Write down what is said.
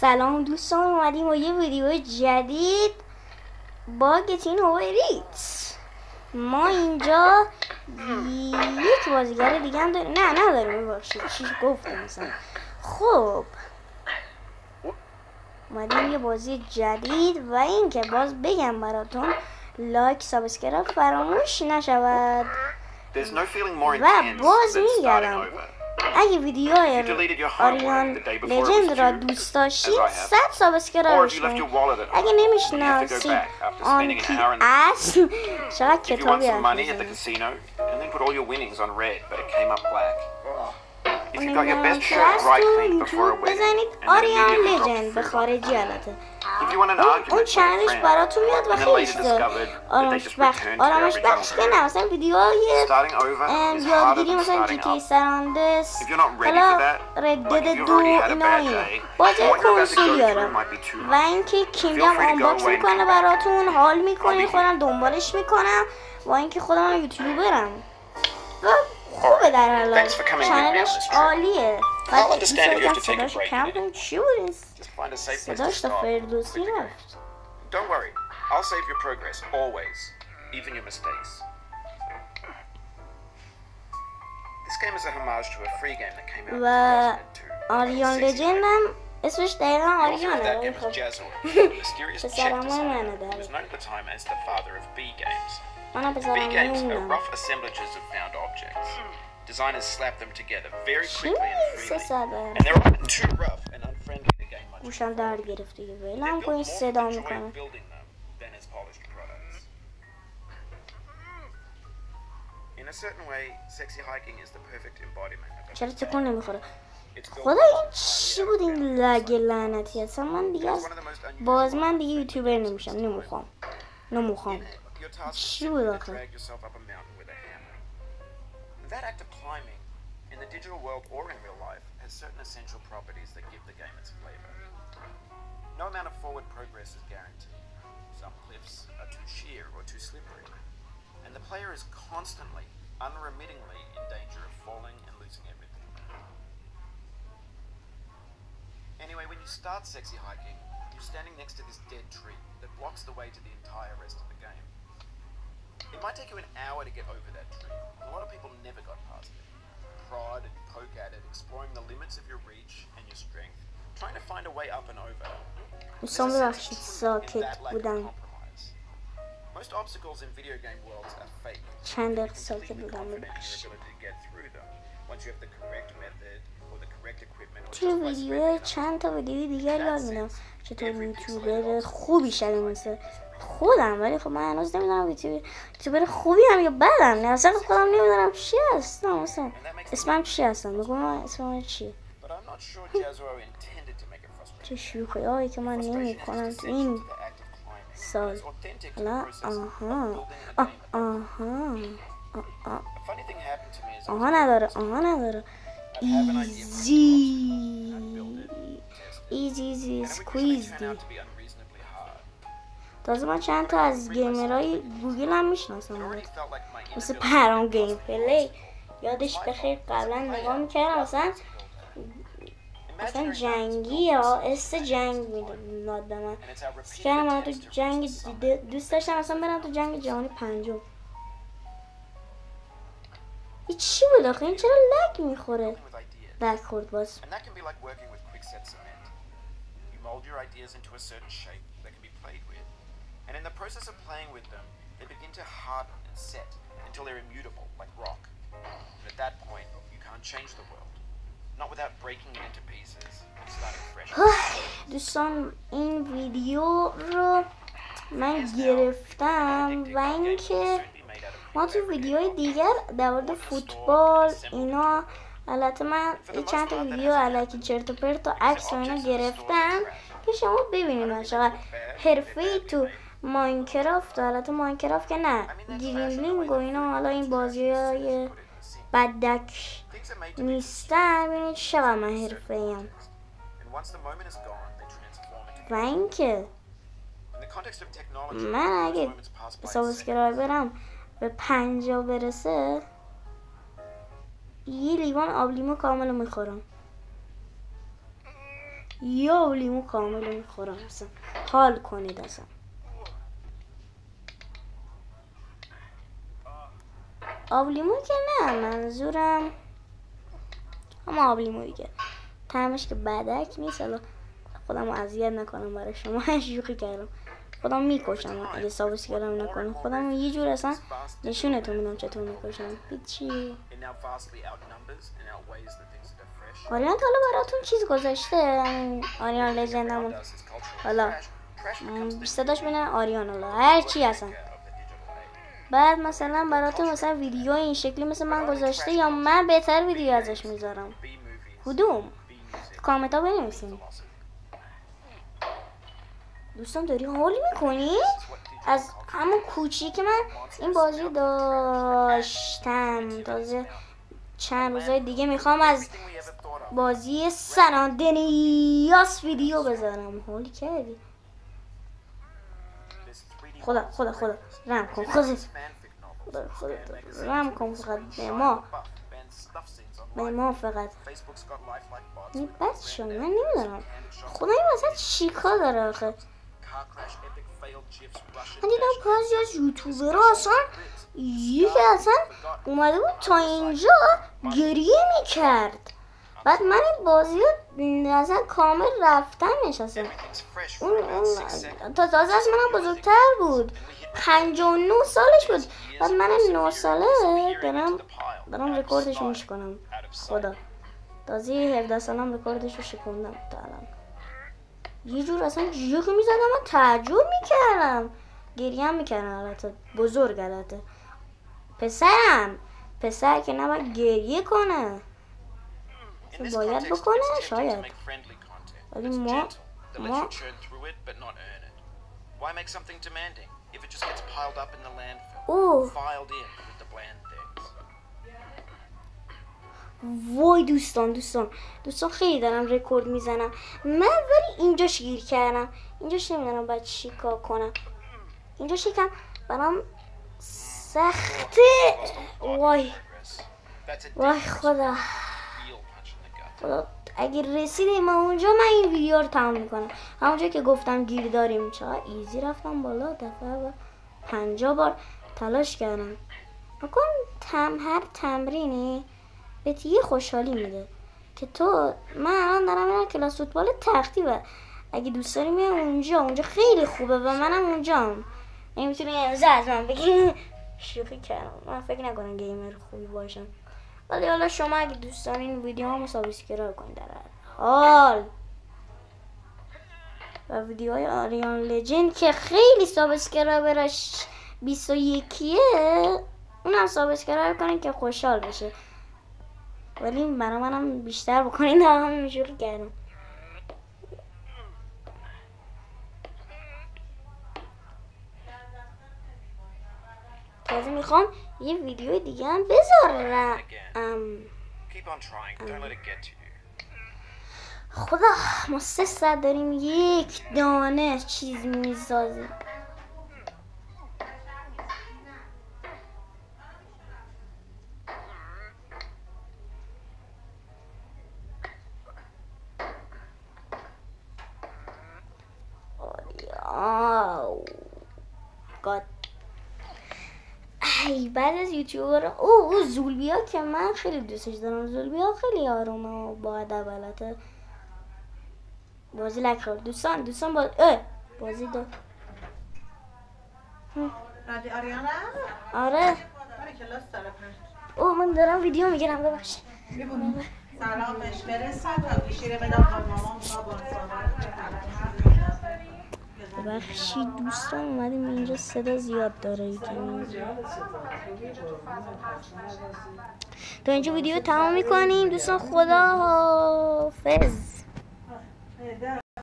سلام دوستان، اومدیم با یه ویدیو جدید با گتین اووریت. ما اینجا یک بازیگر دیگه هم داریم. نه نداریم، باشید چی گفتم مثلا. خب اومدیم یه بازی جدید و اینکه باز بگم براتون لایک سابسکرایب فراموش نشود. و باز میگردم اگه ویدیوهای آریان لجند را دوست داشتید 100 سابسکرایب کنید. اگه نمیشناسید آن کی است شاید کتابی بزنید آریان لجند به خارجی البته. اون چنلش براتون میاد و خیلی آرامش بخش که نه مثلا ویدیوهای یادگیری مثلا جی تی سراندس حالا ردد دو اینا بازی کنسولی دارم و اینکه کینگدم آنباکس میکنه براتون حال میکنه خودم دنبالش میکنم و اینکه خودم یوتیوبرم و خوبه در حالا چنلش عالیه. بعد صداش کم کنیم چی بود صداش تا فردوسی رفت. Don't worry, I'll save your progress, always, even your mistakes. This game is a homage to a free game that came out in 2002. آریان لجند هم اسمش دقیقا آریانه. پسرمای منه He was known at the time as the father of B games. منم B پسرمای games are اونم. rough assemblages of found objects. Designers slap them together very quickly and freely. And they're often too rough and unfriendly to gain much گوشم درد گرفته یه They're ولم built کنین more صدا to enjoy میکنه. building them than as polished products. In a certain way, sexy hiking is the perfect embodiment of چرا it. تکون نمیخوره؟ It's built خدا on این top of چی highly بود این outbound لگ design. لعنتی اصلا من دیگه It's از one of the most unusual باز من دیگه items یوتیوبر in نمیشم. existence. نمیخوام In it, your task is چی simply بود to آخه؟ drag yourself up a mountain with a hammer. That act of climbing, in the digital world or in real life, has certain essential properties that give the game its flavor. No amount of forward progress is guaranteed. Some cliffs are too sheer or too slippery, and the player is constantly, unremittingly in danger of falling and losing everything. Anyway, when you start sexy hiking, you're standing next to this dead tree that blocks the way to the entire rest of the game. It might take you an hour to get over that tree. A lot of people never got past it. Prod and poke at it, exploring the limits of your reach and your strength, trying to find a way up and over. دوستان There's a ببخشید sense of truth in ساکت that lack of بودم. compromise. Most obstacles in video game worlds are fake. چند You're دقیقه ساکت completely بودم confident in your ببخشید. ability to get through them once you have the correct method or the correct equipment or توی just by ویدیو spending enough چند تا ویدیو دیگر یاد میدم چطور every یوتیوبر خوبی شده مثل خودم. ولی خب من هنوز نمیدونم یوتیوبر خوبی هم یا بدم. نه اصلا خودم نمیدونم چی هستم اصلا. اسمم چی هستم؟ بگو من اسمم چیه؟ But I'm not sure Jazro intended to make it frustrating. چه شوخی هایی که من نمی کنم تو این سال. حالا آها نداره ایزی سکویزدی. تازه من چند تا از گیمرهای گوگل هم میشناسم مثل پرام گیم پلی یادش بخیر قبلا نگاه میکردم اصلا جنگی یا جنگ میداد به من سکرم من تو جنگ دوست داشتم اصلا برم تو جنگ جهانی 5. این چی بود آخه؟ این چرا لگ میخوره؟ لگ خورد باز. And that can be like working with quickset cement. You mold your ideas into a certain shape that can be played with. And in the process of playing with them, they begin to harden and set until they're immutable, like rock. And at that point, you can't change the world. Not without breaking it into pieces and starting fresh. دوستان این ویدیو رو من گرفتم و اینکه ما تو ویدیوهای دیگر در مورد فوتبال اینا البته من چند تا ویدیو الکی چرت و پرت و عکس و اینا گرفتم که شما ببینید من چقدر حرفه‌ای تو ماینکرافت. البته ماینکرافت که نه گریملینگ و اینا حالا این بازی‌های بدک نیستن. ببینید چقدر من حرفه‌ایم. و اینکه من اگه سابسکرایبرم به 50 برسه یه لیوان آب لیمو کامل میخورم. یا آب لیمو کامل میخورم اصلا حال کنید اصلا. آب لیمو که نه، منظورم اما آب لیمو دیگه طعمش که بدک نیست. حالا خودم اذیت نکنم برای شما شوخی کردم، خودم میکشم اگه سابسکرایب نکنم. خودم یه جور اصلا نشونتون میدم چطور میکشم. هیچی. آریان حالا براتون چیز گذاشته، آریان لژندمون، حالا صداش بینن آریان، حالا هر چی هستن. بعد مثلا براتون مثلا ویدیو این شکلی مثل من گذاشته یا من بهتر ویدیو ازش میذارم، کدوم؟ کامنت ها بنویسین. دوستان داری حال میکنی؟ از همون کوچی که من این بازی داشتم، تازه چند روزای دیگه میخوام از بازی سن آندریاس ویدیو بذارم. حالی کردی؟ خدا رم کن، خودت رم کن فقط به ما فقط. این بچه من نمیدونم خدا این وسط چیکار داره آخه. من دیدم بعضی از یوتیوبرها اصلا یکی اصلا اومده بود تا اینجا گریه میکرد. بعد من این بازی رو اصلا کامل رفتم نشستم. اون تازه از منم بزرگتر بود، 59 سالش بود. بعد من 9 ساله دارم رکوردش رو میشکنم. خدا تازه 17 سالم رکوردش رو شکوندم تا الان. یه جور اصلا جیو که میزدم من تعجب میکردم، گریه هم میکردم. البته بزرگ، البته پسر که نباید گریه کنه، باید بکنه شاید، ولی ما وای دوستان خیلی دارم رکورد میزنم من، ولی اینجاش گیر کردم. اینجاش نمیدونم باید چی کار کنم. اینجاش یکم برام سخته. وای خدا اگه رسیدیم ما اونجا من این ویدیو رو تمام میکنم. همونجا که گفتم گیر داریم، چقدر ایزی رفتم بالا، دفعه 50 بار تلاش کردم. نکن هر تمرینی بهت یه خوشحالی میده که تو، من الان دارم میرم کلاس فوتبال تختی و اگه دوست داری میام اونجا خیلی خوبه و منم اونجام. نمیتونی امضا از من بگی. شوخی کردم، من فکر نکنم گیمر خوبی باشم، ولی حالا شما اگه دوست دارین ویدیو همو سابسکرایب کنید در حال. و ویدیوهای آریان لجند که خیلی سابسکرایبرش 21ه، اونم سابسکرایب کنید که خوشحال بشه، ولی برای منم بیشتر بکنید. همین شروع کردم. تازه میخوام یه ویدیو دیگه هم بذارم. خدا ما 3 ساعت داریم یک دانه چیز میسازیم. بعد از یوتیوبر زولبیا که من خیلی دوستش دارم. زولبیا خیلی آرومه و با ادب، البته بازی لک خورد. دوستان بازی دو رادی آریانا؟ آره کلاس داره. من دارم ویدیو میگیرم، ببخشید. سلام بهش برسن تا گیشیره بدم با مامان ببخشید دوستان اومدیم اینجا صدا زیاد داره تا اینجا ویدیو تمام میکنیم دوستان. خدا حافظ.